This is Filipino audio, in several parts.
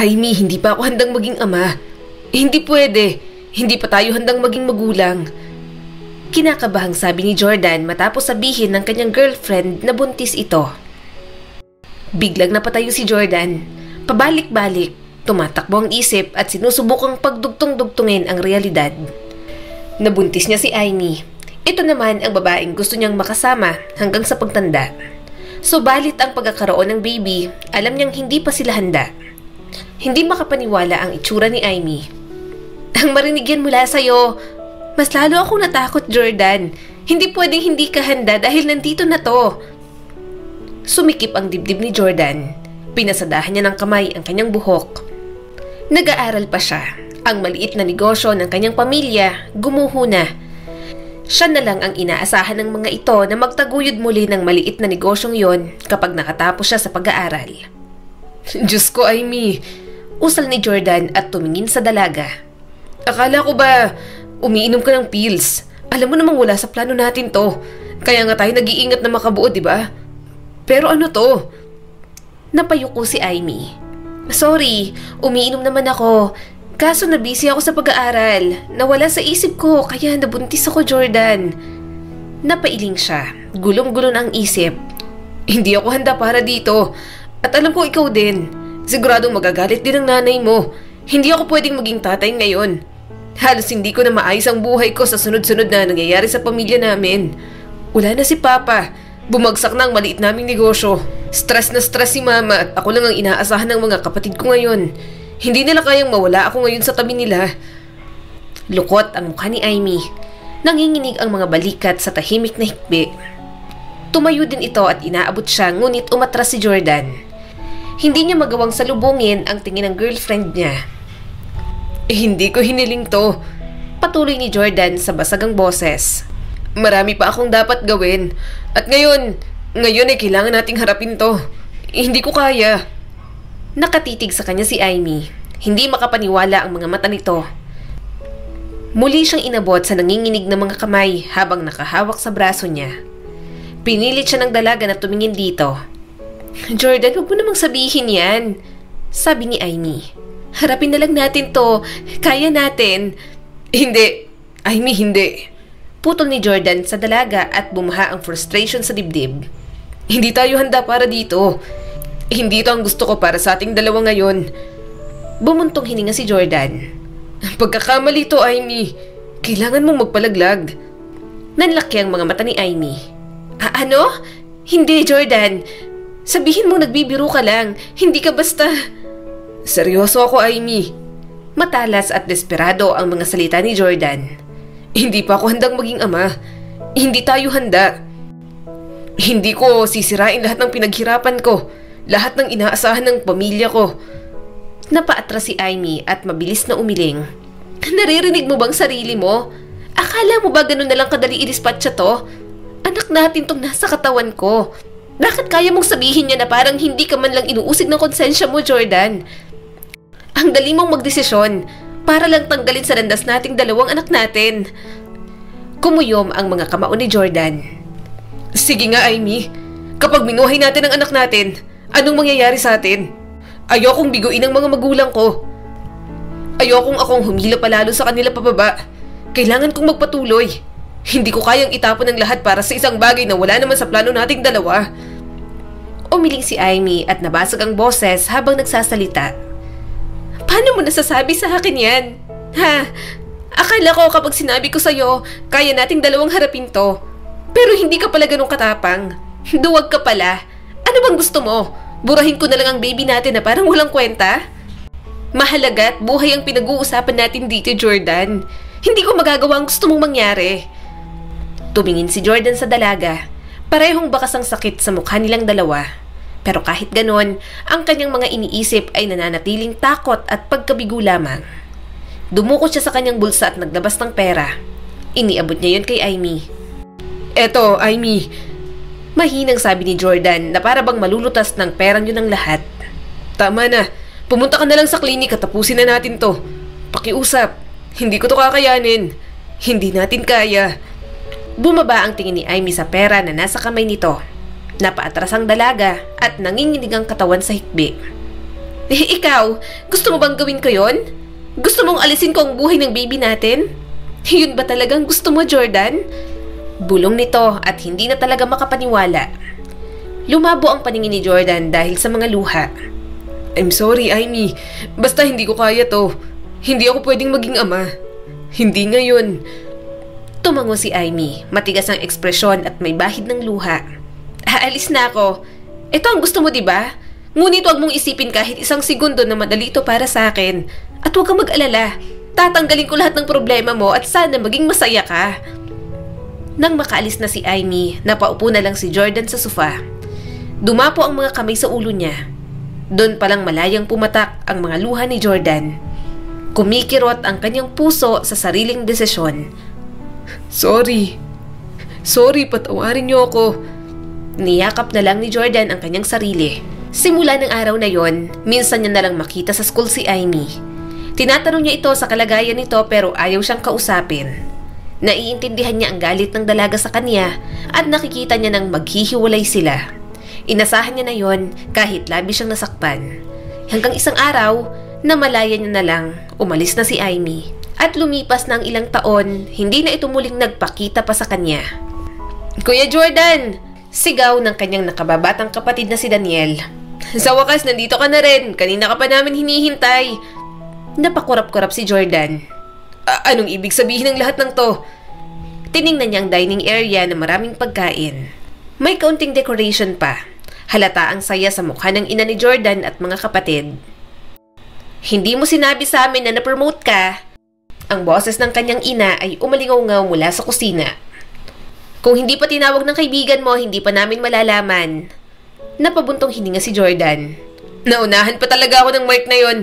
Amy, hindi pa ako handang maging ama. Hindi pwede. Hindi pa tayo handang maging magulang. Kinakabahang sabi ni Jordan matapos sabihin ng kanyang girlfriend na buntis ito. Biglang napatayo si Jordan. Pabalik-balik, tumatakbo ang isip at sinusubukang pagdugtong-dugtungin ang realidad. Nabuntis niya si Amy. Ito naman ang babaeng gusto niyang makasama hanggang sa pagtanda. Subalit ang pagkakaroon ng baby, alam niyang hindi pa sila handa. Hindi makapaniwala ang itsura ni Amy. Ang marinig yan mula sa'yo, mas lalo akong natakot, Jordan. Hindi pwedeng hindi ka handa dahil nandito na to. Sumikip ang dibdib ni Jordan. Pinasadahan niya ng kamay ang kanyang buhok. Nag-aaral pa siya. Ang maliit na negosyo ng kanyang pamilya, gumuho na. Siya na lang ang inaasahan ng mga ito na magtaguyod muli ng maliit na negosyong yon kapag nakatapos siya sa pag-aaral. Diyos ko, Amy. Usal ni Jordan at tumingin sa dalaga. Akala ko ba umiinom ka ng pills? Alam mo namang wala sa plano natin to. Kaya nga tayo nag-iingat na makabuo, di ba? Pero ano to? Napayuko si Amy. Sorry, umiinom naman ako. Kaso na busy ako sa pag-aaral. Nawala sa isip ko kaya nabuntis ako, Jordan. Napailing siya. Gulong-gulong ang isip. Hindi ako handa para dito. At alam ko ikaw din. Siguradong magagalit din ang nanay mo. Hindi ako pwedeng maging tatay ngayon. Halos hindi ko na maayos ang buhay ko sa sunod-sunod na nangyayari sa pamilya namin. Wala na si Papa. Bumagsak na ang maliit naming negosyo. Stress na stress si Mama at ako lang ang inaasahan ng mga kapatid ko ngayon. Hindi nila kayang mawala ako ngayon sa tabi nila. Lukot ang mukha ni Amy. Nanginginig ang mga balikat sa tahimik na hikbi. Tumayo din ito at inaabot siya ngunit umatras si Jordan. Hindi niya magawang salubungin ang tingin ng girlfriend niya. Hindi ko hiniling to. Patuloy ni Jordan sa basagang boses. Marami pa akong dapat gawin. At ngayon ay kailangan nating harapin to. Hindi ko kaya. Nakatitig sa kanya si Amy. Hindi makapaniwala ang mga mata nito. Muli siyang inabot sa nanginginig na mga kamay habang nakahawak sa braso niya. Pinilit siya ng dalaga na tumingin dito. Jordan, huwag mo namang sabihin yan. Sabi ni Amy. Harapin na lang natin to. Kaya natin. Hindi. Amy, hindi. Putol ni Jordan sa dalaga at bumaha ang frustration sa dibdib. Hindi tayo handa para dito. Hindi ito ang gusto ko para sa ating dalawa ngayon. Bumuntong hininga si Jordan. Pagkakamali to, Amy. Kailangan mong magpalaglag. Nanlaki ang mga mata ni Amy. Ano? Hindi, Jordan. Sabihin mo nagbibiro ka lang. Hindi ka basta... Seryoso ako, Amy. Matalas at desperado ang mga salita ni Jordan. Hindi pa ako handang maging ama. Hindi tayo handa. Hindi ko sisirain lahat ng pinaghirapan ko. Lahat ng inaasahan ng pamilya ko. Napaatras si Amy at mabilis na umiling. Naririnig mo bang sarili mo? Akala mo ba ganun na lang kadali i-dispatcha to? Anak natin tong nasa katawan ko. Bakit kaya mong sabihin niya na parang hindi ka man lang inuusig ng konsensya mo, Jordan? Ang dali mong magdesisyon para lang tanggalin sa landas nating dalawang anak natin. Kumuyom ang mga kamao ni Jordan. Sige nga, Amy. Kapag binuhay natin ang anak natin, anong mangyayari sa atin? Ayokong biguin ang mga magulang ko. Ayokong akong humila palalo sa kanila pababa. Kailangan kong magpatuloy. Hindi ko kayang itapon ang lahat para sa isang bagay na wala naman sa plano nating dalawa. Umiling si Amy at nabasag ang boses habang nagsasalita. Paano mo nasasabi sa akin yan? Ha? Akala ko kapag sinabi ko sa'yo, kaya nating dalawang harapin to. Pero hindi ka pala ganun katapang. Duwag ka pala. Ano bang gusto mo? Burahin ko na lang ang baby natin na parang walang kwenta? Mahalaga at buhay ang pinag-uusapan natin dito, Jordan. Hindi ko magagawa ang gusto mong mangyari. Tumingin si Jordan sa dalaga. Parehong bakas ang sakit sa mukha nilang dalawa. Pero kahit ganon, ang kanyang mga iniisip ay nananatiling takot at pagkabigo lamang. Dumukot siya sa kanyang bulsa at naglabas ng pera. Iniabot niya yun kay Amy. Eto, Amy. Mahinang sabi ni Jordan na para bang malulutas ng perang yun ang lahat. Tama na. Pumunta ka na lang sa klinik at tapusin na natin to. Pakiusap. Hindi ko to kakayanin. Hindi natin kaya. Bumaba ang tingin ni Amy sa pera na nasa kamay nito. Napaatras ang dalaga at nanginginig ang katawan sa hikbi. Ikaw, gusto mo bang gawin ko yon? Gusto mong alisin ko ang buhay ng baby natin? Yun ba talagang gusto mo, Jordan? Bulong nito at hindi na talaga makapaniwala. Lumabo ang paningin ni Jordan dahil sa mga luha. I'm sorry, Amy. Basta hindi ko kaya to. Hindi ako pwedeng maging ama. Hindi ngayon. Tumango si Amy, matigas ang ekspresyon at may bahid ng luha. Aalis na ako. Ito ang gusto mo, diba? Ngunit huwag mong isipin kahit isang segundo na madali ito para sa akin. At huwag kang mag-alala. Tatanggalin ko lahat ng problema mo at sana maging masaya ka. Nang makaalis na si Amy, napaupo na lang si Jordan sa sofa. Dumapo ang mga kamay sa ulo niya. Doon palang malayang pumatak ang mga luha ni Jordan. Kumikirot ang kanyang puso sa sariling desisyon. Sorry, patawarin niyo ako. Niyakap na lang ni Jordan ang kanyang sarili. Simula ng araw na yon, minsan niya na lang makita sa school si Amy. Tinatanong niya ito sa kalagayan nito pero ayaw siyang kausapin. Naiintindihan niya ang galit ng dalaga sa kanya at nakikita niya nang maghihiwalay sila. Inasahan niya na yon kahit labis siyang nasaktan. Hanggang isang araw, namalaya niya na lang, umalis na si Amy. At lumipas na ang ilang taon, hindi na ito muling nagpakita pa sa kanya. Kuya Jordan! Sigaw ng kanyang nakababatang kapatid na si Daniel. Sa wakas, nandito ka na rin. Kanina ka pa namin hinihintay. Napakurap-kurap si Jordan. Anong ibig sabihin ng lahat ng to? Tiningnan niya ang dining area na maraming pagkain. May kaunting decoration pa. Halata ang saya sa mukha ng ina ni Jordan at mga kapatid. Hindi mo sinabi sa amin na na-promote ka. Ang boses ng kanyang ina ay umalingaw-ngaw mula sa kusina. Kung hindi pa tinawag ng kaibigan mo, hindi pa namin malalaman. Napabuntong hininga si Jordan. Naunahan pa talaga ako ng mark na yon.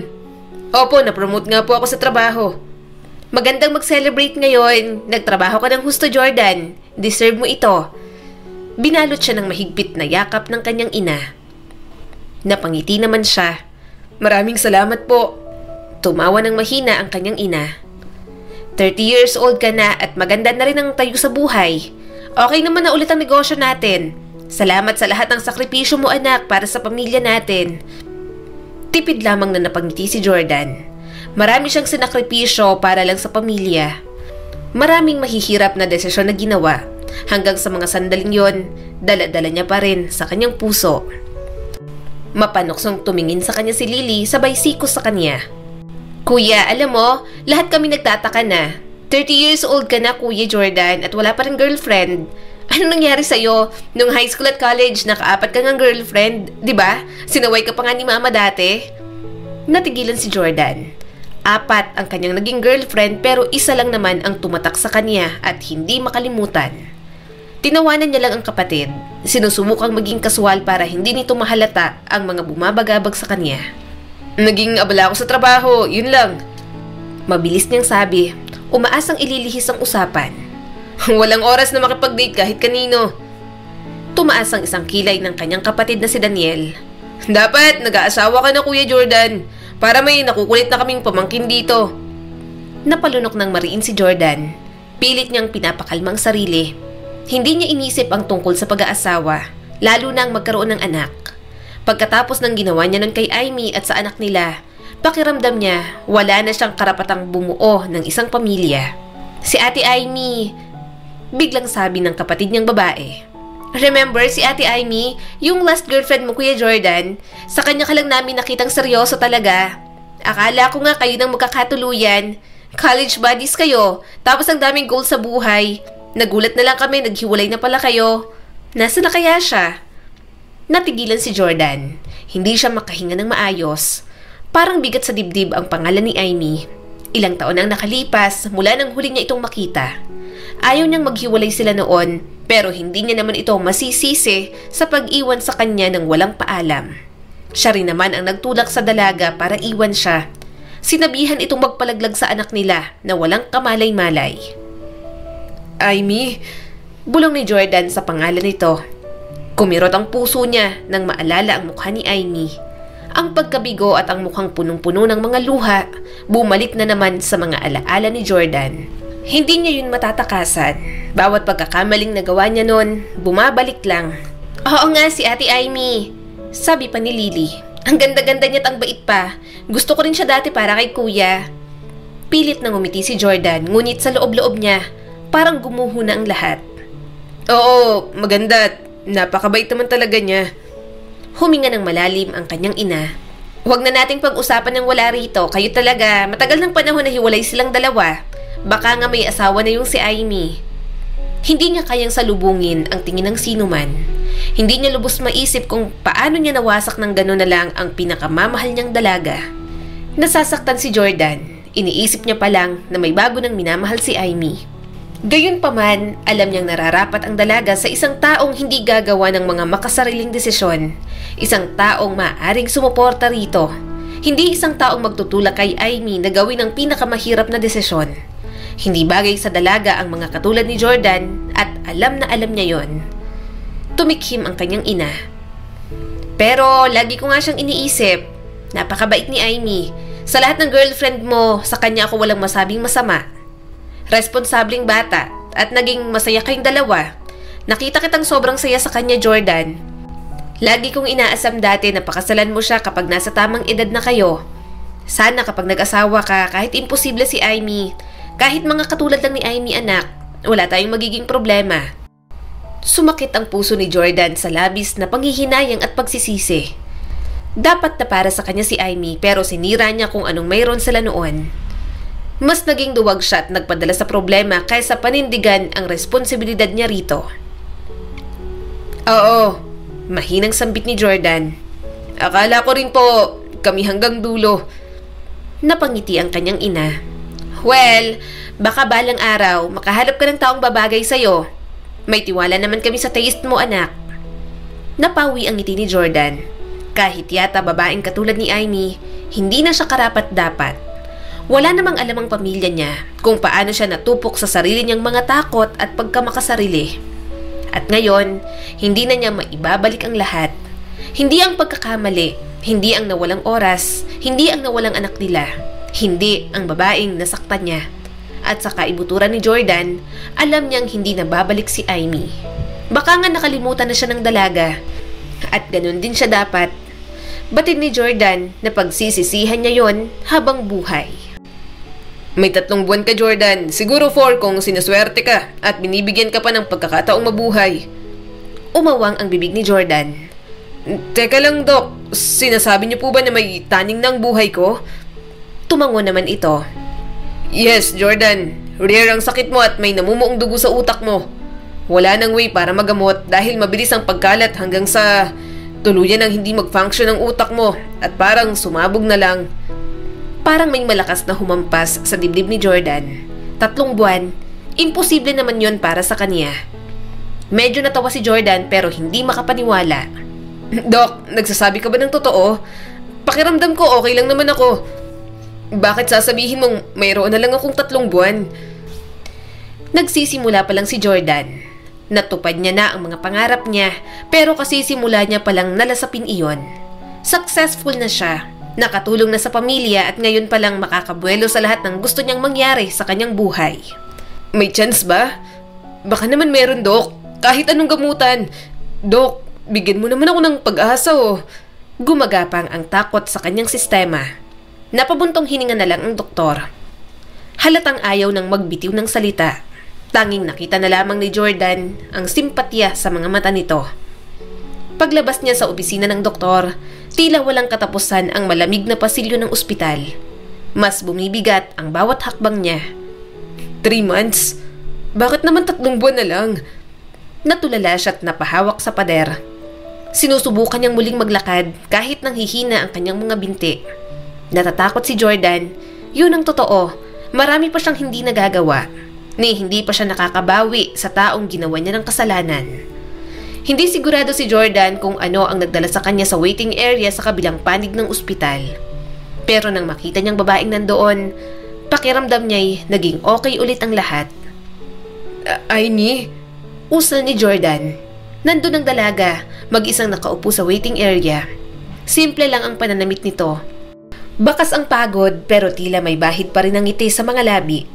Opo, na-promote nga po ako sa trabaho. Magandang mag-celebrate ngayon. Nagtrabaho ka ng husto, Jordan. Deserve mo ito. Binalot siya ng mahigpit na yakap ng kanyang ina. Napangiti naman siya. Maraming salamat po. Tumawa ng mahina ang kanyang ina. 30 years old ka na at maganda na rin ang tayo sa buhay. Okay naman na ulit ang negosyo natin. Salamat sa lahat ng sakripisyo mo, anak, para sa pamilya natin. Tipid lamang na napangiti si Jordan. Marami siyang sinakripisyo para lang sa pamilya. Maraming mahihirap na desisyon na ginawa. Hanggang sa mga sandaling yon, dala-dala niya pa rin sa kanyang puso. Mapanoksong tumingin sa kanya si Lily, sabay sikos sa kanya. Kuya, alam mo, lahat kami nagtataka na. 30 years old ka na, Kuya Jordan, at wala pa rin girlfriend. Ano nangyari sa'yo? Nung high school at college, nakaapat ka ng girlfriend, di ba? Sinaway ka pa nga ni mama dati. Natigilan si Jordan. 4 ang kanyang naging girlfriend pero isa lang naman ang tumatak sa kanya at hindi makalimutan. Tinawanan niya lang ang kapatid. Sinusubukang maging kaswal para hindi nito mahalata ang mga bumabagabag sa kanya. Naging abala ako sa trabaho, yun lang. Mabilis niyang sabi, umaasang ililihis ang usapan. Walang oras na makipag-date kahit kanino. Tumaas ang isang kilay ng kanyang kapatid na si Daniel. Dapat nag-aasawa ka na, Kuya Jordan, para may nakukulit na kaming pamangkin dito. Napalunok ng mariin si Jordan. Pilit niyang pinapakalmang sarili. Hindi niya inisip ang tungkol sa pag-aasawa, lalo na ang magkaroon ng anak. Pagkatapos ng ginawa niya nun kay Amy at sa anak nila, pakiramdam niya wala na siyang karapatang bumuo ng isang pamilya. Si Ate Amy, biglang sabi ng kapatid niyang babae. Remember si Ate Amy, yung last girlfriend mo, Kuya Jordan? Sa kanya ka lang namin nakitang seryoso talaga. Akala ko nga kayo nang magkakatuluyan. College buddies kayo, tapos ang daming goals sa buhay. Nagulat na lang kami, naghiwalay na pala kayo. Nasaan na kaya siya? Natigilan si Jordan. Hindi siya makahinga ng maayos. Parang bigat sa dibdib ang pangalan ni Amy. Ilang taon ang nakalipas mula nang huli niya itong makita. Ayaw niyang maghiwalay sila noon, pero hindi niya naman ito masisisi sa pag-iwan sa kanya ng walang paalam. Siya rin naman ang nagtulak sa dalaga para iwan siya. Sinabihan itong magpalaglag sa anak nila na walang kamalay-malay. Amy, bulong ni Jordan sa pangalan nito. Kumirot ang puso niya nang maalala ang mukha ni Amy. Ang pagkabigo at ang mukhang punong-puno ng mga luha, bumalik na naman sa mga alaala ni Jordan. Hindi niya yun matatakasan. Bawat pagkakamaling nagawa niya nun, bumabalik lang. Oo nga si Ate Amy, sabi pa ni Lily. Ang ganda-ganda niya't ang bait pa. Gusto ko rin siya dati para kay kuya. Pilit nang umiti si Jordan, ngunit sa loob-loob niya, parang gumuho na ang lahat. Oo, maganda. Napakabait naman talaga niya. Huminga ng malalim ang kanyang ina. Huwag na nating pag-usapan ng wala rito. Kayo talaga, matagal ng panahon na hiwalay silang dalawa. Baka nga may asawa na yung si Amy. Hindi niya kayang salubungin ang tingin ng sinuman. Hindi niya lubos maisip kung paano niya nawasak ng gano'n na lang ang pinakamamahal niyang dalaga. Nasasaktan si Jordan. Iniisip niya pa lang na may bago nang minamahal si Amy. Gayunpaman, alam niyang nararapat ang dalaga sa isang taong hindi gagawa ng mga makasariling desisyon. Isang taong maaaring sumuporta rito. Hindi isang taong magtutulak kay Amy na gawin ang pinakamahirap na desisyon. Hindi bagay sa dalaga ang mga katulad ni Jordan at alam na alam niya yon. Tumikhim ang kanyang ina. Pero lagi ko nga siyang iniisip, napakabait ni Amy. Sa lahat ng girlfriend mo, sa kanya ako walang masabing masama. Responsableng bata at naging masaya kayong dalawa. Nakita kitang sobrang saya sa kanya, Jordan. Lagi kong inaasam dati na pakasalan mo siya kapag nasa tamang edad na kayo. Sana kapag nag-asawa ka, kahit imposible si Amy, kahit mga katulad lang ni Amy anak, wala tayong magiging problema. Sumakit ang puso ni Jordan sa labis na panghihinayang at pagsisisi. Dapat na para sa kanya si Amy pero sinira niya kung anong mayroon sila noon. Mas naging duwag siya at nagpadala sa problema kaysa panindigan ang responsibilidad niya rito. Oo, mahinang sambit ni Jordan. Akala ko rin po, kami hanggang dulo. Napangiti ang kanyang ina. Well, baka balang araw makahanap ka ng taong babagay sa'yo. May tiwala naman kami sa taste mo, anak. Napawi ang ngiti ni Jordan. Kahit yata babaeng katulad ni Amy, hindi na siya karapat-dapat. Wala namang alam ang pamilya niya kung paano siya natupok sa sarili niyang mga takot at pagkamakasarili. At ngayon, hindi na niya maibabalik ang lahat. Hindi ang pagkakamali, hindi ang nawalang oras, hindi ang nawalang anak nila, hindi ang babaeng nasaktan niya. At sa kaibuturan ni Jordan, alam niyang hindi na babalik si Amy. Baka nga nakalimutan na siya ng dalaga. At ganun din siya dapat. Batid ni Jordan na pagsisisihan niya yon habang buhay. May 3 buwan ka, Jordan. Siguro 4 kung sinuswerte ka at binibigyan ka pa ng pagkakataong mabuhay. Umawang ang bibig ni Jordan. Teka lang, Doc. Sinasabi niyo po ba na may taning ng buhay ko? Tumango naman ito. Yes, Jordan. Rare ang sakit mo at may namumuong dugo sa utak mo. Wala nang way para magamot dahil mabilis ang pagkalat hanggang sa tuluyan ang hindi mag-function ang utak mo at parang sumabog na lang. Parang may malakas na humampas sa dibdib ni Jordan. 3 buwan, imposible naman yon para sa kanya. Medyo natawa si Jordan pero hindi makapaniwala. Doc, nagsasabi ka ba ng totoo? Pakiramdam ko okay lang naman ako. Bakit sasabihin mong mayroon na lang akong 3 buwan? Nagsisimula pa lang si Jordan. Natupad niya na ang mga pangarap niya pero kasi simula niya palang nalasapin iyon. Successful na siya, nakatulong na sa pamilya at ngayon palang makakabuelo sa lahat ng gusto niyang mangyari sa kanyang buhay. May chance ba? Baka naman meron, Doc. Kahit anong gamutan. Doc, bigyan mo naman ako ng pag-asa oh. Gumagapang ang takot sa kanyang sistema. Napabuntong hininga na lang ang doktor. Halatang ayaw nang magbitiw ng salita. Tanging nakita na lamang ni Jordan ang simpatya sa mga mata nito. Paglabas niya sa opisina ng doktor, tila walang katapusan ang malamig na pasilyo ng ospital. Mas bumibigat ang bawat hakbang niya. 3 months? Bakit naman 3 buwan na lang? Natulala siya at napahawak sa pader. Sinusubukan niyang muling maglakad kahit nanghihina ang kanyang mga binti. Natatakot si Jordan. Yun ang totoo. Marami pa siyang hindi nagagawa. Ni hindi pa siya nakakabawi sa taong ginawa niya ng kasalanan. Hindi sigurado si Jordan kung ano ang nagdala sa kanya sa waiting area sa kabilang panig ng ospital. Pero nang makita niyang babaeng nandoon, pakiramdam niya'y naging okay ulit ang lahat. Amy? Usal ni Jordan. Nandun ang dalaga, mag-isang nakaupo sa waiting area. Simple lang ang pananamit nito. Bakas ang pagod pero tila may bahid pa rin ang ngiti sa mga labi.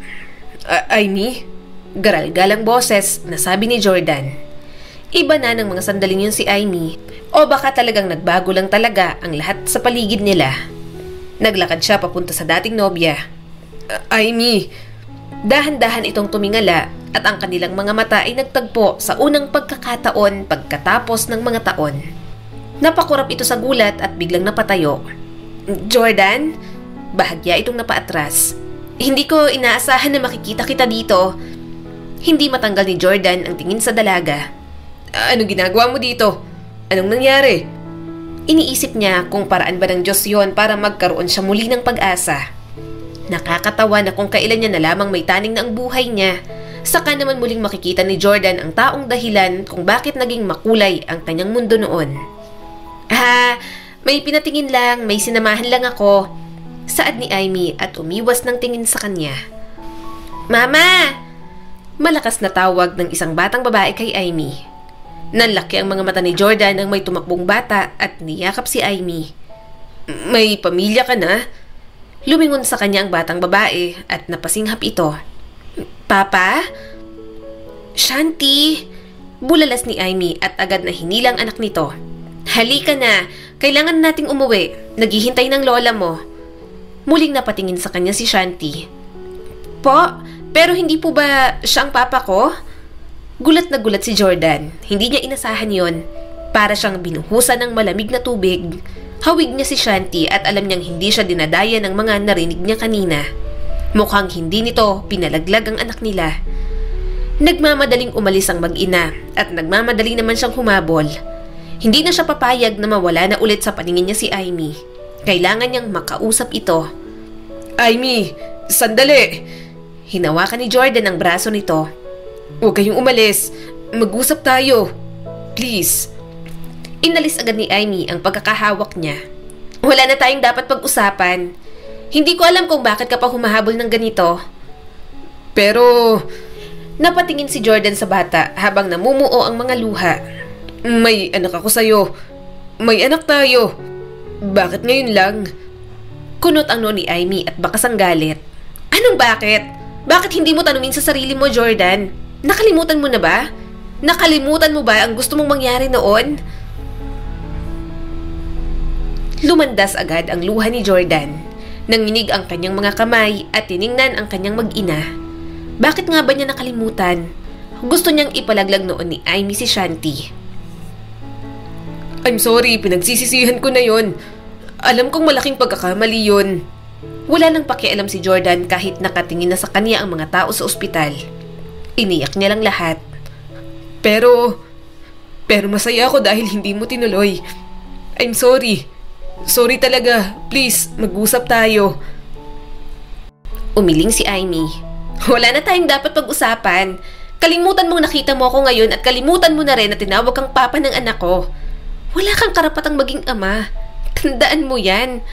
Amy? Garal-galang boses na sabi ni Jordan. Iba na ng mga sandaling yun si Amy, o baka talagang nagbago lang talaga ang lahat sa paligid nila. Naglakad siya papunta sa dating nobya. Amy! Dahan-dahan itong tumingala at ang kanilang mga mata ay nagtagpo sa unang pagkakataon pagkatapos ng mga taon. Napakurap ito sa gulat at biglang napatayo. Jordan? Bahagya itong napaatras. Hindi ko inaasahan na makikita kita dito. Hindi matanggal ni Jordan ang tingin sa dalaga. Ano ginagawa mo dito? Anong nangyari? Iniisip niya kung paraan ba ng Diyos yon para magkaroon siya muli ng pag-asa. Nakakatawa na kung kailan niya na lamang may taning na ang buhay niya, saka naman muling makikita ni Jordan ang taong dahilan kung bakit naging makulay ang kanyang mundo noon. May pinatingin lang, may sinamahan lang ako, saad ni Amy at umiwas ng tingin sa kanya. Mama! Malakas na tawag ng isang batang babae kay Amy. Nanlaki ang mga mata ni Jordan nang may tumakbong bata at niyakap si Amy. May pamilya ka na? Lumingon sa kanya ang batang babae at napasinghap ito. Papa? Shanti! Bulalas ni Amy at agad na hinilang anak nito. Halika na! Kailangan nating umuwi. Naghihintay ng lola mo. Muling napatingin sa kanya si Shanti. Po? Pero hindi po ba siya ang papa ko? Gulat na gulat si Jordan. Hindi niya inasahan yon. Para siyang binuhusan ng malamig na tubig. Hawig niya si Shanti at alam niyang hindi siya dinadaya ng mga narinig niya kanina. Mukhang hindi nito pinalaglag ang anak nila. Nagmamadaling umalis ang mag-ina at nagmamadali naman siyang humabol. Hindi na siya papayag na mawala na ulit sa paningin niya si Amy. Kailangan niyang makausap ito. Amy, sandali! Hinawakan ni Jordan ang braso nito. Huwag kayong umalis. Mag-usap tayo. Please. Inalis agad ni Amy ang pagkakahawak niya. Wala na tayong dapat pag-usapan. Hindi ko alam kung bakit ka pa humahabol ng ganito. Pero... Napatingin si Jordan sa bata habang namumuo ang mga luha. May anak ako sa'yo. May anak tayo. Bakit ngayon lang? Kunot ang noo ni Amy at bakas ang galit. Anong bakit? Bakit hindi mo tanungin sa sarili mo, Jordan? Nakalimutan mo na ba? Nakalimutan mo ba ang gusto mong mangyari noon? Lumandas agad ang luha ni Jordan. Nanginig ang kanyang mga kamay at tiningnan ang kanyang mag-ina. Bakit nga ba niya nakalimutan? Gusto niyang ipalaglag noon ni Amy si Shanti. I'm sorry, pinagsisisihan ko na yon. Alam kong malaking pagkakamali yon. Wala nang pakialam si Jordan kahit nakatingin na sa kanya ang mga tao sa ospital. Iniyak niya lang lahat. Pero masaya ako dahil hindi mo tinuloy. I'm sorry. Sorry talaga. Please, mag-usap tayo. Umiling si Amy. Wala na tayong dapat pag-usapan. Kalimutan mong nakita mo ako ngayon at kalimutan mo na rin na tinawag kang papa ng anak ko. Wala kang karapatang maging ama. Tandaan mo yan.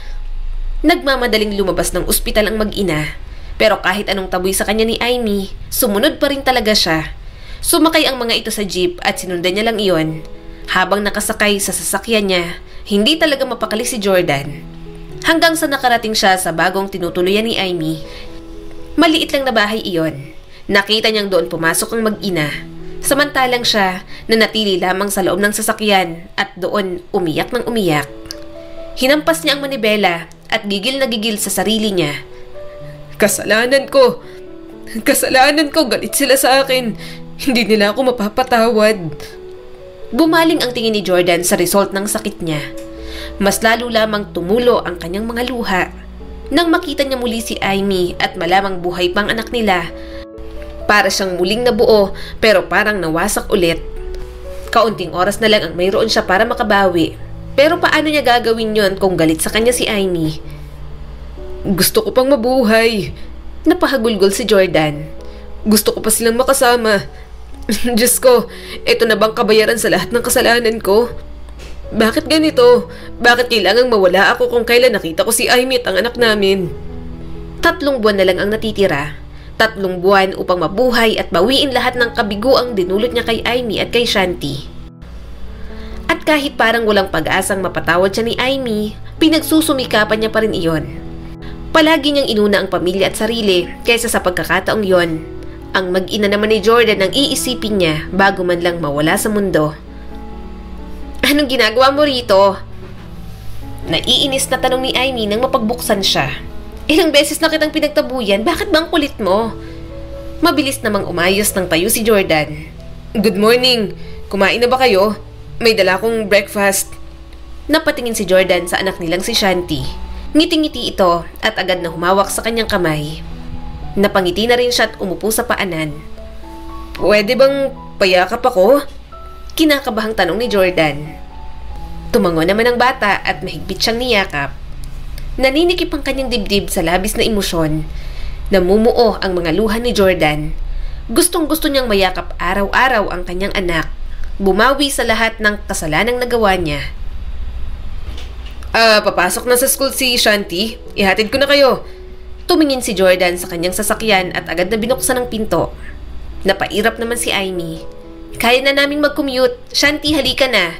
Nagmamadaling lumabas ng ospital ang mag-ina. Pero kahit anong taboy sa kanya ni Amy, sumunod pa rin talaga siya. Sumakay ang mga ito sa jeep at sinundan niya lang iyon. Habang nakasakay sa sasakyan niya, hindi talaga mapakali si Jordan. Hanggang sa nakarating siya sa bagong tinutuluyan ni Amy. Maliit lang na bahay iyon. Nakita niyang doon pumasok ang mag-ina. Samantalang siya nanatili lamang sa loob ng sasakyan at doon umiyak ng umiyak. Hinampas niya ang manibela at gigil na gigil sa sarili niya. Kasalanan ko! Kasalanan ko! Galit sila sa akin! Hindi nila ako mapapatawad. Bumaling ang tingin ni Jordan sa result ng sakit niya. Mas lalo lamang tumulo ang kanyang mga luha. Nang makita niya muli si Amy at malamang buhay pang anak nila, para siyang muling nabuo pero parang nawasak ulit. Kaunting oras na lang ang mayroon siya para makabawi. Pero paano niya gagawin yon kung galit sa kanya si Amy? Gusto ko pang mabuhay. Napahagulgol si Jordan. Gusto ko pa silang makasama. Diyos ko, ito na bang kabayaran sa lahat ng kasalanan ko? Bakit ganito? Bakit kailangang mawala ako kung kailan nakita ko si Amy at ang anak namin? 3 buwan na lang ang natitira. 3 buwan upang mabuhay at bawiin lahat ng kabiguang dinulot niya kay Amy at kay Shanti. At kahit parang walang pag-asang mapatawad siya ni Amy, pinagsusumikapan niya pa rin iyon. Palagi niyang inuna ang pamilya at sarili kaysa sa pagkakataong yon. Ang mag-ina naman ni Jordan ang iisipin niya bago man lang mawala sa mundo. Anong ginagawa mo rito? Naiinis na tanong ni Amy nang mapagbuksan siya. Ilang beses na kitang pinagtabuyan, bakit ba ang kulit mo? Mabilis namang umayos ng tayo si Jordan. Good morning, kumain na ba kayo? May dala kong breakfast. Napatingin si Jordan sa anak nilang si Shanti. Ngiting-ngiti ito at agad na humawak sa kanyang kamay. Napangiti na rin siya at umupo sa paanan. Pwede bang payakap ako? Kinakabahang tanong ni Jordan. Tumango naman ang bata at mahigpit siyang niyakap. Naninikip ang kanyang dibdib sa labis na emosyon. Namumuo ang mga luha ni Jordan. Gustong-gusto niyang mayakap araw-araw ang kanyang anak. Bumawi sa lahat ng kasalanang nagawa niya. Papasok na sa school si Shanti. Ihatid ko na kayo. Tumingin si Jordan sa kanyang sasakyan at agad na binuksan ang pinto. Napairap naman si Amy. Kaya na naming mag-commute. Shanti, halika na.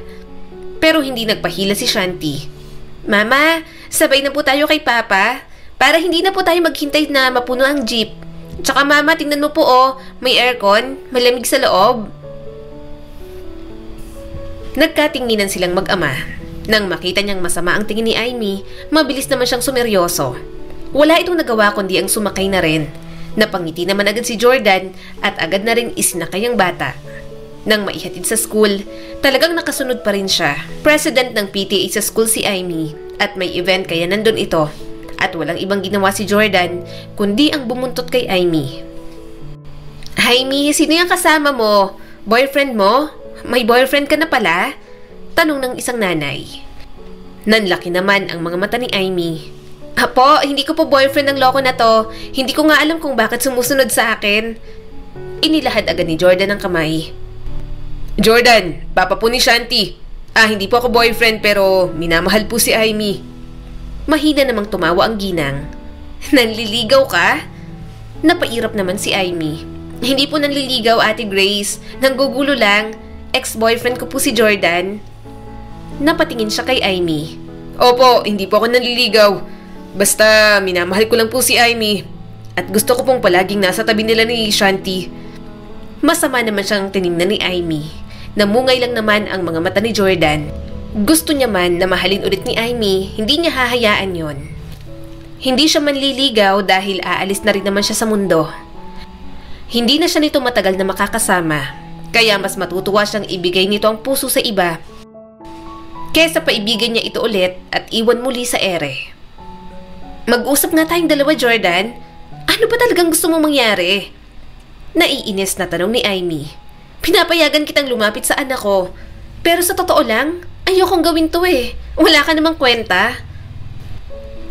Pero hindi nagpahila si Shanti. Mama, sabay na po tayo kay Papa. Para hindi na po tayo maghintay na mapuno ang jeep. Tsaka mama, tingnan mo po may aircon, malamig sa loob. Nagkatinginan silang mag-ama. Nang makita niyang masama ang tingin ni Amy, mabilis naman siyang sumeryoso. Wala itong nagawa kundi ang sumakay na rin. Napangiti naman agad si Jordan at agad na rin isinakay ang bata. Nang maihatid sa school, talagang nakasunod pa rin siya. President ng PTA sa school si Amy at may event kaya nandun ito. At walang ibang ginawa si Jordan kundi ang bumuntot kay Amy. Amy, sino yung kasama mo? Boyfriend mo? May boyfriend ka na pala? Tanong ng isang nanay. Nanlaki naman ang mga mata ni Amy. Apo, hindi ko po boyfriend ng loko na to. Hindi ko nga alam kung bakit sumusunod sa akin. Inilahad agad ni Jordan ang kamay. Jordan, papa po ni Shanti. Hindi po ako boyfriend pero minamahal po si Amy. Mahina namang tumawa ang ginang. Nanliligaw ka? Napairap naman si Amy. Hindi po nanliligaw, Ate Grace. Nanggugulo lang. Ex-boyfriend ko po si Jordan. Napatingin siya kay Amy. Opo, hindi po ako nanliligaw. Basta minamahal ko lang po si Amy. At gusto ko pong palaging nasa tabi nila ni Shanti. Masama naman siyang tiningnan ni Amy. Namungay lang naman ang mga mata ni Jordan. Gusto niya man na mahalin ulit ni Amy, hindi niya hahayaan yon. Hindi siya manliligaw dahil aalis na rin naman siya sa mundo. Hindi na siya nito matagal na makakasama. Kaya mas matutuwa siyang ibigay nito ang puso sa iba kesa paibigay niya ito ulit at iwan muli sa ere. Mag-usap nga tayong dalawa, Jordan. Ano ba talagang gusto mong mangyari? Naiinis na tanong ni Amy. Pinapayagan kitang lumapit sa anak ko. Pero sa totoo lang, ayokong gawin to eh. Wala ka namang kwenta.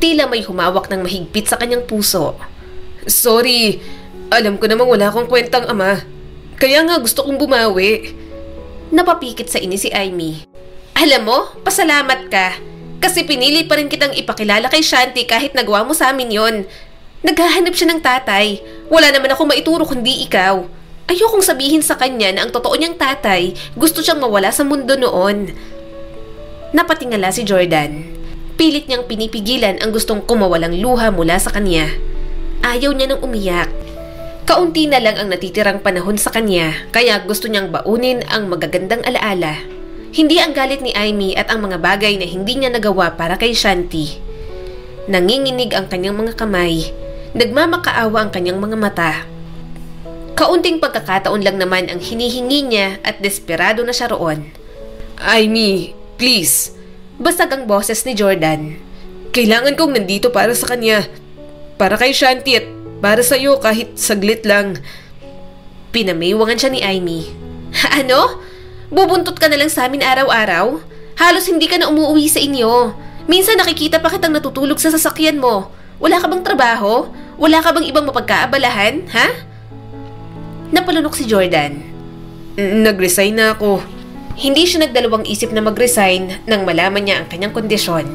Tila may humawak ng mahigpit sa kanyang puso. Sorry, alam ko namang wala akong kwentang ama. Kaya nga gusto kong bumawi. Napapikit sa ini si Amy. Alam mo, pasalamat ka. Kasi pinili pa rin kitang ipakilala kay Shanti kahit nagawa mo sa amin yon. Naghahanap siya ng tatay. Wala naman ako maituro kundi ikaw. Ayokong sabihin sa kanya na ang totoo niyang tatay gusto siyang mawala sa mundo noon. Napatingala si Jordan. Pilit niyang pinipigilan ang gustong kumawalang luha mula sa kanya. Ayaw niya nang umiyak. Kaunti na lang ang natitirang panahon sa kanya kaya gusto niyang baunin ang magagandang alaala. Hindi ang galit ni Amy at ang mga bagay na hindi niya nagawa para kay Shanti. Nanginginig ang kanyang mga kamay. Nagmamakaawa ang kanyang mga mata. Kaunting pagkakataon lang naman ang hinihingi niya at desperado na siya roon. Amy, please. Basag ang boses ni Jordan. Kailangan kong nandito para sa kanya. Para kay Shanti at para sa'yo kahit saglit lang. Pinamaiwangan siya ni Amy. Ano? Bubuntot ka na lang sa amin araw-araw? Halos hindi ka na umuwi sa inyo. Minsan nakikita pa kitang natutulog sa sasakyan mo. Wala ka bang trabaho? Wala ka bang ibang mapagkaabalahan, ha? Napalunok si Jordan. Nag-resign na ako. Hindi siya nagdalawang isip na mag-resign nang malaman niya ang kanyang kondisyon.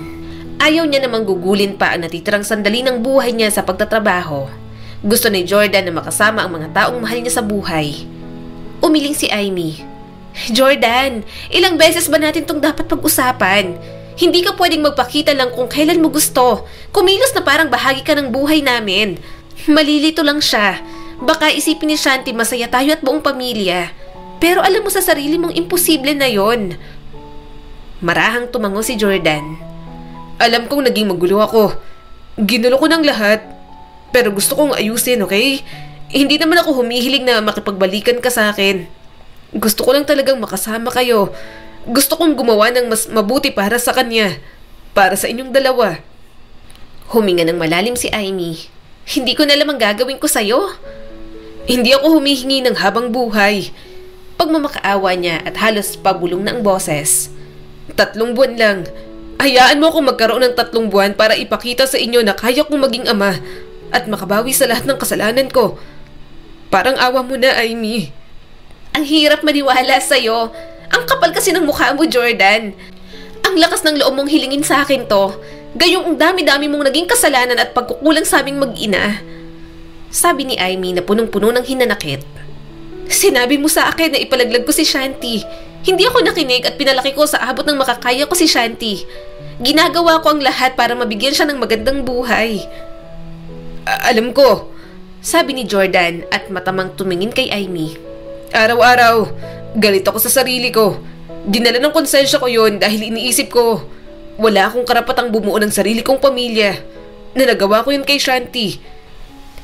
Ayaw niya namang gugulin pa ang natitirang sandali ng buhay niya sa pagtatrabaho. Gusto ni Jordan na makasama ang mga taong mahal niya sa buhay. Umiling si Amy. Jordan, ilang beses ba natin tong dapat pag-usapan? Hindi ka pwedeng magpakita lang kung kailan mo gusto. Kumilos na parang bahagi ka ng buhay namin. Malilito lang siya. Baka isipin ni Shanti masaya tayo at buong pamilya. Pero alam mo sa sarili mong imposible na yon. Marahang tumango si Jordan. Alam kong naging magulo ako. Ginulo ko ng lahat. Pero gusto kong ayusin, okay? Hindi naman ako humihiling na makipagbalikan ka sa akin. Gusto ko lang talagang makasama kayo. Gusto kong gumawa ng mas mabuti para sa kanya. Para sa inyong dalawa. Huminga ng malalim si Amy. Hindi ko na alam ang gagawin ko sa'yo. Hindi ako humihingi ng habang buhay. Pagmamakaawa niya at halos pabulong na ang boses. 3 buwan lang. Hayaan mo akong magkaroon ng 3 buwan para ipakita sa inyo na kaya kong maging ama at makabawi sa lahat ng kasalanan ko. Parang awa mo na, Amy. Ang hirap maniwala sa'yo. Ang kapal kasi ng mukha mo, Jordan. Ang lakas ng loob mong hilingin sa akin to. Gayong ang dami-dami mong naging kasalanan at pagkukulang sa aming mag-ina. Sabi ni Amy na punong-puno ng hinanakit. Sinabi mo sa akin na ipalaglag ko si Shanti. Hindi ako nakinig at pinalaki ko sa abot ng makakaya ko si Shanti. Ginagawa ko ang lahat para mabigyan siya ng magandang buhay. Alam ko, sabi ni Jordan at matamang tumingin kay Amy. Araw-araw, galit ako sa sarili ko. Dinala ng konsensya ko yon dahil iniisip ko, wala akong karapatang bumuo ng sarili kong pamilya. Na nagawa ko yun kay Shanti.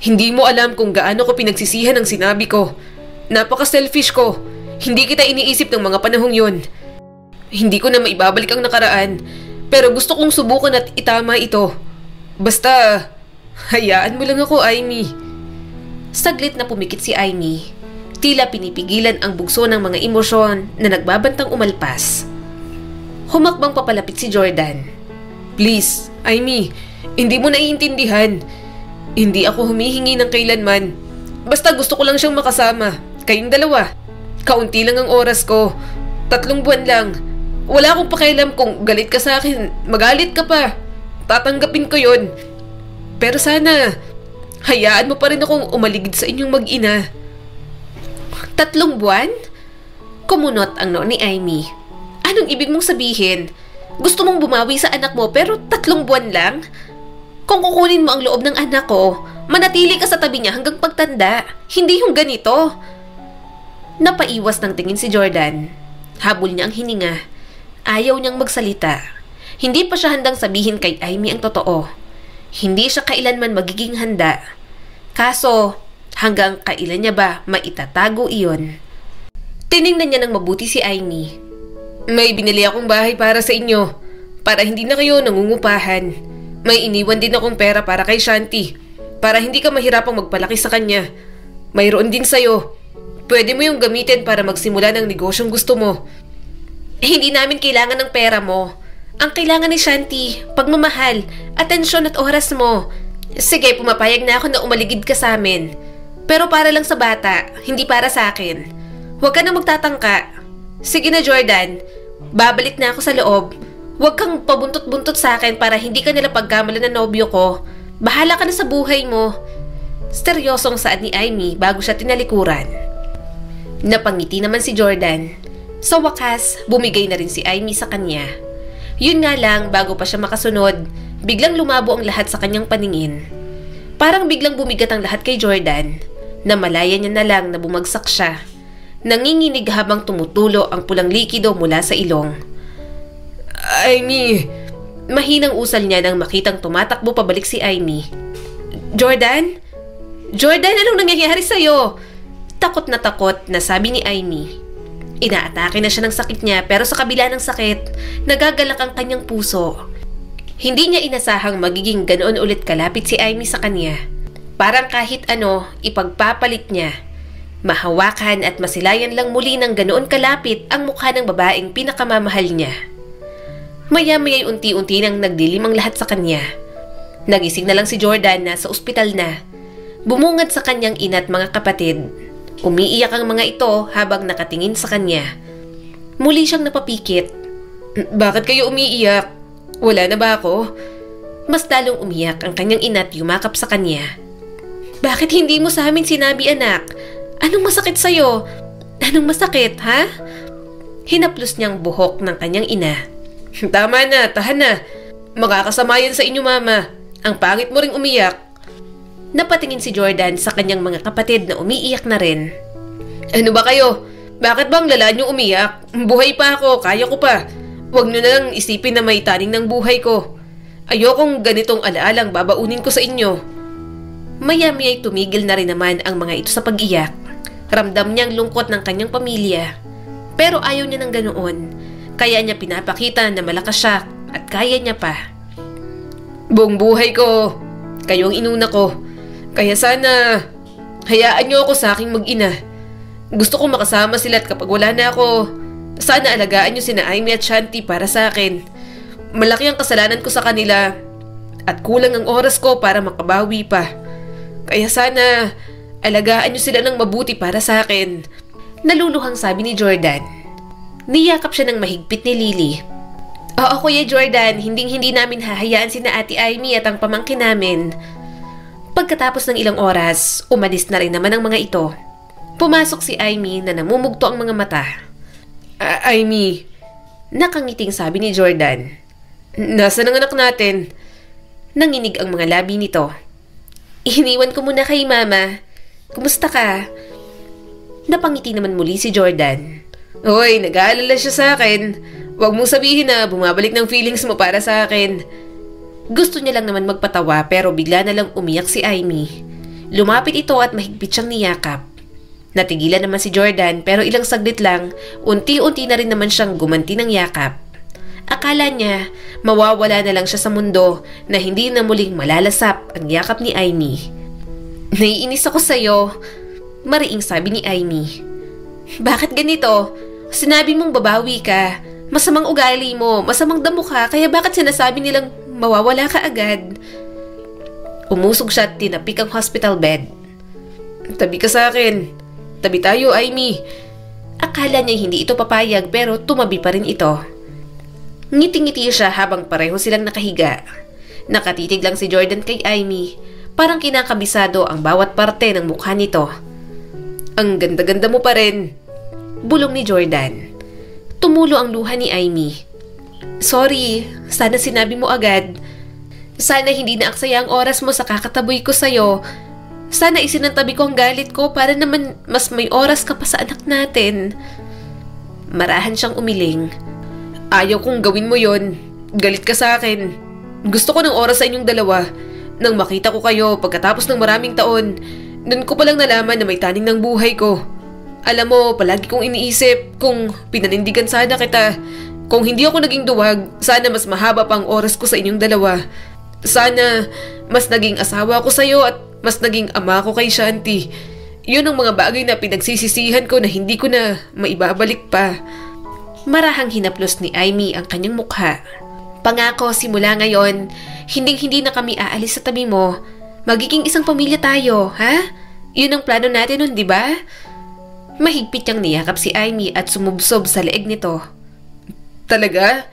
Hindi mo alam kung gaano ko pinagsisihan ang sinabi ko. Napaka-selfish ko. Hindi kita iniisip ng mga panahong yon. Hindi ko na maibabalik ang nakaraan, pero gusto kong subukan at itama ito. Basta, hayaan mo lang ako, Amy. Saglit na pumikit si Amy. Tila pinipigilan ang bugso ng mga emosyon na nagbabantang umalpas. Humakbang papalapit si Jordan. Please, Amy, hindi mo naiintindihan. Hindi ako humihingi ng kailanman. Basta gusto ko lang siyang makasama. Kayong dalawa. Kaunti lang ang oras ko. 3 buwan lang. Wala akong pakialam kung galit ka sa akin. Magalit ka pa. Tatanggapin ko yon. Pero sana, hayaan mo pa rin akong umaligid sa inyong mag-ina. 3 buwan? Kumunot ang noo ni Amy. Anong ibig mong sabihin? Gusto mong bumawi sa anak mo pero 3 buwan lang? Kung kukunin mo ang loob ng anak ko, manatili ka sa tabi niya hanggang pagtanda. Hindi yung ganito. Napaiwas ng tingin si Jordan. Habol niya ang hininga. Ayaw niyang magsalita. Hindi pa siya handang sabihin kay Amy ang totoo. Hindi siya kailanman magiging handa. Kaso, hanggang kailan niya ba maitatago iyon? Tiningnan niya ng mabuti si Amy. May binili akong bahay para sa inyo. Para hindi na kayo nangungupahan. May iniwan din akong pera para kay Shanti. Para hindi ka mahirapang magpalaki sa kanya. Mayroon din sa'yo. Pwede mo yung gamitin para magsimula ng negosyong gusto mo. Hindi namin kailangan ng pera mo. Ang kailangan ni Shanti, pagmamahal, atensyon at oras mo. Sige, pumapayag na ako na umaligid ka sa amin. Pero para lang sa bata, hindi para sa akin. Huwag ka na magtatangka. Sige na, Jordan. Babalik na ako sa loob. Huwag kang pabuntot-buntot sa akin para hindi ka nila pagkamalan na nobyo ko. Bahala ka na sa buhay mo. Seryosong saad ni Amy bago siya tinalikuran. Napangiti naman si Jordan. Sa wakas, bumigay na rin si Amy sa kanya. Yun nga lang, bago pa siya makasunod, biglang lumabo ang lahat sa kanyang paningin. Parang biglang bumigat ang lahat kay Jordan. Namalaya niya na lang na bumagsak siya. Nanginginig habang tumutulo ang pulang likido mula sa ilong. Amy! Mahinang usal niya nang makitang tumatakbo pabalik si Amy. Jordan? Jordan, anong nangyayari sa'yo? Takot na sabi ni Amy. Inaatake na siya ng sakit niya pero sa kabila ng sakit, nagagalak ang kanyang puso. Hindi niya inasahang magiging ganoon ulit kalapit si Amy sa kanya. Parang kahit ano, ipagpapalit niya. Mahawakan at masilayan lang muli ng ganoon kalapit ang mukha ng babaeng pinakamamahal niya. Maya-maya'y unti-unti nang nagdilim ang lahat sa kanya. Nagising na lang si Jordan na sa ospital na. Bumungad sa kanyang ina at mga kapatid. Umiiyak ang mga ito habang nakatingin sa kanya. Muli siyang napapikit. Bakit kayo umiiyak? Wala na ba ako? Mas lalong umiyak ang kanyang ina at yumakap sa kanya. Bakit hindi mo sa amin sinabi, anak? Anong masakit sa'yo? Anong masakit, ha? Hinaplos niyang buhok ng kanyang ina. Tama na, tahan na. Makakasama yan sa inyo, mama. Ang pangit mo ring umiyak. Napatingin si Jordan sa kanyang mga kapatid na umiiyak na rin. Ano ba kayo? Bakit bang lalaan yung umiyak? Buhay pa ako, kaya ko pa. Huwag nyo na lang isipin na may taning ng buhay ko. Ayokong ganitong alaalang babaunin ko sa inyo. Maya-maya'y tumigil na rin naman ang mga ito sa pag-iyak. Ramdam niyang lungkot ng kanyang pamilya. Pero ayaw niya ng ganoon. Kaya niya pinapakita na malakas siya at kaya niya pa. Buong buhay ko, kayo ang inuna ko. Kaya sana, hayaan niyo ako sa aking mag-ina. Gusto ko makasama sila at kapag wala na ako, sana alagaan niyo sina Amy at Shanti para sa akin. Malaki ang kasalanan ko sa kanila at kulang ang oras ko para makabawi pa. Kaya sana, alagaan niyo sila ng mabuti para sa akin. Naluluhang sabi ni Jordan. Niyakap siya ng mahigpit ni Lily. Oo, Kuya Jordan, hindi namin hahayaan sina Ate Amy at ang pamangkin namin. Pagkatapos ng ilang oras, umalis na rin naman ang mga ito. Pumasok si Amy na namumugto ang mga mata. Amy, nakangiting sabi ni Jordan. Nasaan ang anak natin? Nanginig ang mga labi nito. Iniwan ko muna kay Mama. Kumusta ka? Napangiti naman muli si Jordan. Hoy, nag-aalala siya sa akin. Huwag mong sabihin na bumabalik ng feelings mo para sa akin. Gusto niya lang naman magpatawa pero bigla na lang umiyak si Amy. Lumapit ito at mahigpit siyang niyakap. Natigilan naman si Jordan pero ilang saglit lang, unti-unti na rin naman siyang gumanti ng yakap. Akala niya mawawala na lang siya sa mundo na hindi na muling malalasap ang yakap ni Amy. Naiinis ako sa'yo, mariing sabi ni Amy. Bakit ganito? Sinabi mong babawi ka. Masamang ugali mo, masamang damo ka, kaya bakit sinasabi nilang mawawala ka agad? Umusog siya at tinapik ang hospital bed. Tabi ka sa akin. Tabi tayo, Amy. Akala niya hindi ito papayag pero tumabi pa rin ito. Ngiti-ngiti siya habang pareho silang nakahiga. Nakatitig lang si Jordan kay Amy. Parang kinakabisado ang bawat parte ng mukha nito. Ang ganda-ganda mo pa rin. Bulong ni Jordan. Tumulo ang luha ni Amy. Sorry, sana sinabi mo agad. Sana hindi na aksaya ang oras mo sa kakataboy ko sa'yo. Sana isinantabi ko ang galit ko para naman mas may oras ka pa sa anak natin. Marahan siyang umiling. Ayaw kong gawin mo yon. Galit ka sa akin. Gusto ko ng oras sa inyong dalawa. Nang makita ko kayo pagkatapos ng maraming taon, doon ko palang nalaman na may taning ng buhay ko. Alam mo, palagi kong iniisip kung pinanindigan sana kita. Kung hindi ako naging duwag, sana mas mahaba pa ang oras ko sa inyong dalawa. Sana mas naging asawa ko sa'yo at mas naging ama ko kay Shanti. Yun ang mga bagay na pinagsisisihan ko na hindi ko na maibabalik pa. Marahang hinaplos ni Amy ang kanyang mukha. Pangako, simula ngayon, hindi na kami aalis sa tabi mo. Magiging isang pamilya tayo, ha? Yun ang plano natin nun, di ba? Mahigpit niyang niyakap si Amy at sumubsob sa leeg nito. Talaga?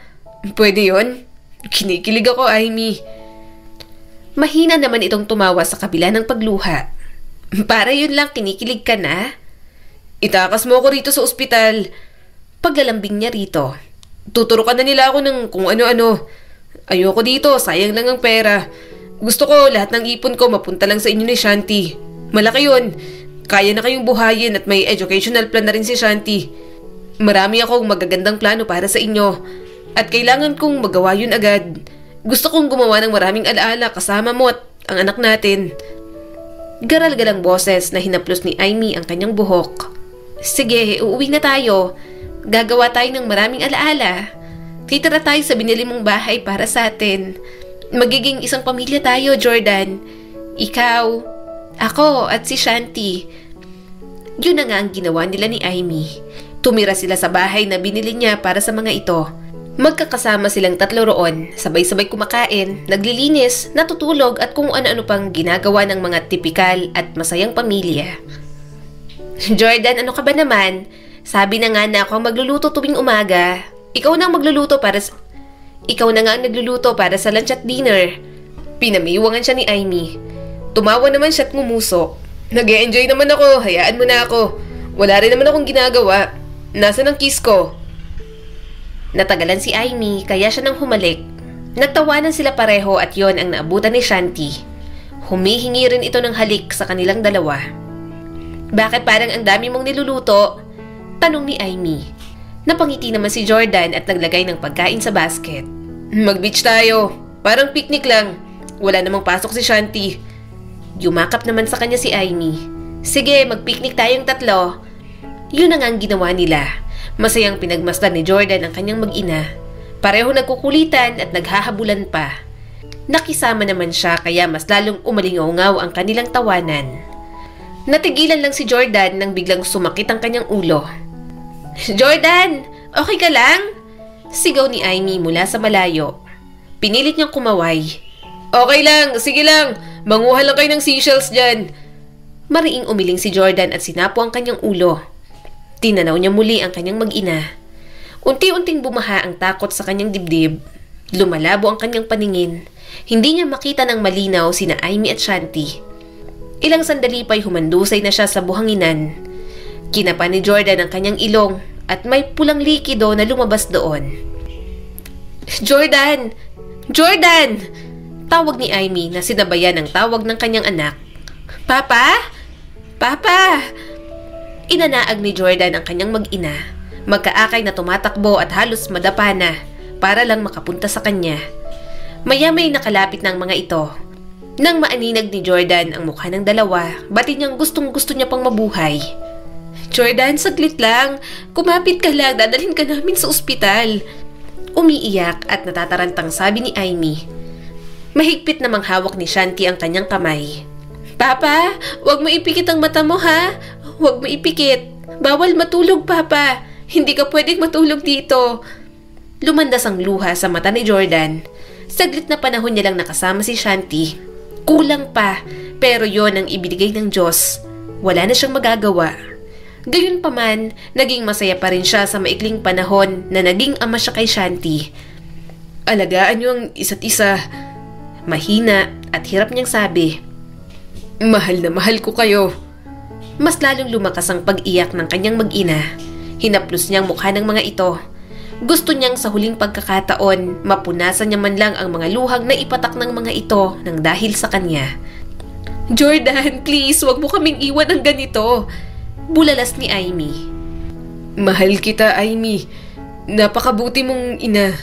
Pwede yon? Kinikilig ako, Amy. Mahina naman itong tumawa sa kabila ng pagluha. Para yun lang, kinikilig ka na? Itakas mo ako rito sa ospital. Paglalambing niya rito. Tuturukan na nila ako ng kung ano-ano. Ayoko dito, sayang lang ang pera. Gusto ko lahat ng ipon ko mapunta lang sa inyo ni Shanti. Malaki yun. Kaya na kayong buhayin at may educational plan na rin si Shanti. Marami akong magagandang plano para sa inyo. At kailangan kong magawa yun agad. Gusto kong gumawa ng maraming alaala kasama mo at ang anak natin. Garal-galang boses na hinaplos ni Amy ang kanyang buhok. Sige, uuwi na tayo. Gagawa tayo ng maraming alaala. Titira tayo sa binili mong bahay para sa atin. Magiging isang pamilya tayo, Jordan. Ikaw, ako at si Shanti. Yun na nga ang ginawa nila ni Amy. Tumira sila sa bahay na binili niya para sa mga ito. Magkakasama silang tatlo roon, sabay-sabay kumakain, naglilinis, natutulog at kung ano-ano pang ginagawa ng mga tipikal at masayang pamilya. Jordan, ano ka ba naman? Sabi na nga na ako ang magluluto tuwing umaga. Ikaw na ang magluluto para sa... Ikaw na nga ang nagluluto para sa lunch at dinner. Pinamiwangan siya ni Amy. Tumawa naman siya at ngumuso. Nag-e-enjoy naman ako, hayaan mo na ako. Wala rin naman akong ginagawa. Nasaan ang kiss ko? Natagalan si Amy kaya siya nang humalik. Nagtawanan sila pareho at yon ang naabutan ni Shanti. Humihingi rin ito ng halik sa kanilang dalawa. Bakit parang ang dami mong niluluto? Tanong ni Amy. Napangiti naman si Jordan at naglagay ng pagkain sa basket. Mag-beach tayo. Parang picnic lang. Wala namang pasok si Shanti. Yumakap naman sa kanya si Amy. Sige, mag-picnic tayong tatlo. Yun ang ginawa nila. Masayang pinagmasdan ni Jordan ang kanyang mag-ina. Pareho nagkukulitan at naghahabulan pa. Nakisama naman siya kaya mas lalong umalingaw-ngaw ang kanilang tawanan. Natigilan lang si Jordan nang biglang sumakit ang kanyang ulo. Jordan! Okay ka lang? Sigaw ni Amy mula sa malayo. Pinilit niyang kumaway. Okay lang, sige lang. Manguha lang kayo ng seashells dyan. Mariing umiling si Jordan at sinapo ang kanyang ulo. Tinanaw niya muli ang kanyang mag-ina. Unti-unting bumaha ang takot sa kanyang dibdib. Lumalabo ang kanyang paningin. Hindi niya makita ng malinaw sina Amy at Shanti. Ilang sandali pa'y humandusay na siya sa buhanginan. Kinapa ni Jordan ang kanyang ilong at may pulang likido na lumabas doon. Jordan! Jordan! Tawag ni Amy na sinabayan ng tawag ng kanyang anak. Papa? Papa! Inanaag ni Jordan ang kanyang mag-ina. Magkaakay na tumatakbo at halos madapa na para lang makapunta sa kanya. Maya-may nakalapit ng mga ito. Nang maaninag ni Jordan ang mukha ng dalawa, batid niyang gustong-gusto niya pang mabuhay. Jordan, saglit lang. Kumapit ka lang, dadalhin ka namin sa ospital. Umiiyak at natatarantang sabi ni Amy. Mahigpit namang hawak ni Shanti ang kanyang kamay. Papa, wag mo ipikit ang mata mo ha. Wag mo ipikit. Bawal matulog, Papa. Hindi ka pwedeng matulog dito. Lumandas ang luha sa mata ni Jordan. Saglit na panahon niya lang nakasama si Shanti. Kulang pa, pero yon ang ibinigay ng Diyos. Wala na siyang magagawa. Gayunpaman, naging masaya pa rin siya sa maikling panahon na naging ama siya kay Shanti. Alagaan niyo ang isa't isa. Mahina at hirap niyang sabi. Mahal na mahal ko kayo. Mas lalong lumakas ang pag-iyak ng kanyang mag-ina. Hinaplos niyang mukha ng mga ito. Gusto niyang sa huling pagkakataon, mapunasan niya man lang ang mga luhang na ipatak ng mga ito nang dahil sa kanya. Jordan, please, wag mo kaming iwan ng ganito. Bulalas ni Amy. Mahal kita, Amy. Napakabuti mong ina.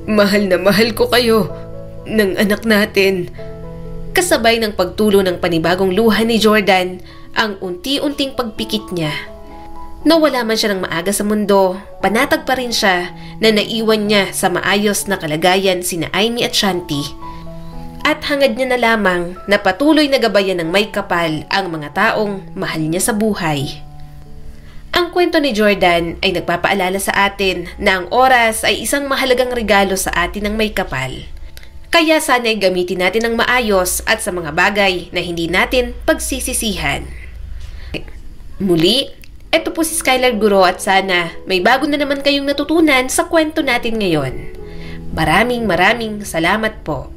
Mahal na mahal ko kayo. Ng anak natin. Kasabay ng pagtulo ng panibagong luha ni Jordan, ang unti-unting pagpikit niya. Nawala man siya ng maaga sa mundo, panatag pa rin siya na naiwan niya sa maayos na kalagayan sina Amy at Shanti. At hangad niya na lamang na patuloy na gabayan ng may kapal ang mga taong mahal niya sa buhay. Ang kwento ni Jordan ay nagpapaalala sa atin na ang oras ay isang mahalagang regalo sa atin ng may kapal. Kaya sana'y gamitin natin ng maayos at sa mga bagay na hindi natin pagsisisihan. Muli, ito po si Skylar Guro at sana may bago na naman kayong natutunan sa kwento natin ngayon. Maraming salamat po.